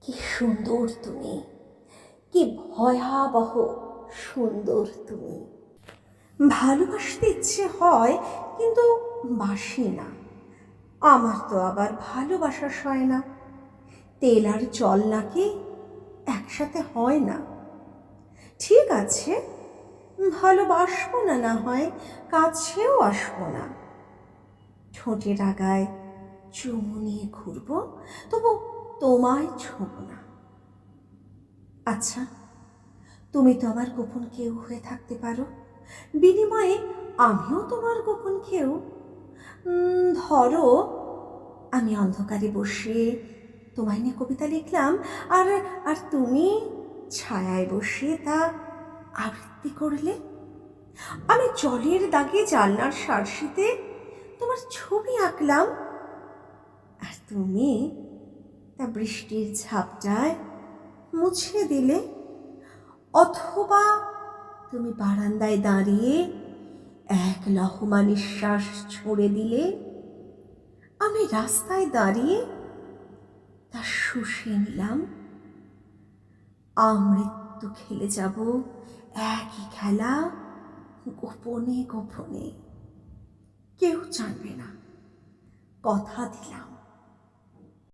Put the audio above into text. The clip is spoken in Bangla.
কি সুন্দর তুমি, কি ভয়াবহ সুন্দর তুমি। ভালোবাসতে ইচ্ছে হয় কিন্তু বাসি না। আমার তো আবার ভালোবাসা সয় না। তেল আর জল নাকি একসাথে হয় না। ঠিক আছে, ভালোবাসবো না, না হয় কাছেও আসবো না। ঠোঁটের আগায় চুমু নিয়ে ঘুরবো, তবু তোমায় ছোঁব না। আচ্ছা, তুমি তো আমার গোপন কেউ হয়ে থাকতে পারো, বিনিময়ে আমিও তোমার গোপন কেউ। ধরো আমি অন্ধকারে বসে তোমায় নিয়ে কবিতা লিখলাম, আর আর তুমি ছায়ায় বসে তা আবৃত্তি করলে। আমি জলের দাগে জানলার সারসিতে তোমার ছবি আঁকলাম, আর তুমি তা বৃষ্টির ঝাপটায় মুছে দিলে। অথবা তুমি বারান্দায় দাঁড়িয়ে এক লহমা নিঃশ্বাস ছুঁড়ে দিলে, আমি রাস্তায় দাঁড়িয়ে তা শুষে নিলাম। আমৃত্যু খেলে যাব একই খেলা, গোপনে গোপনে। কেউ জানবে না, কথা দিলাম।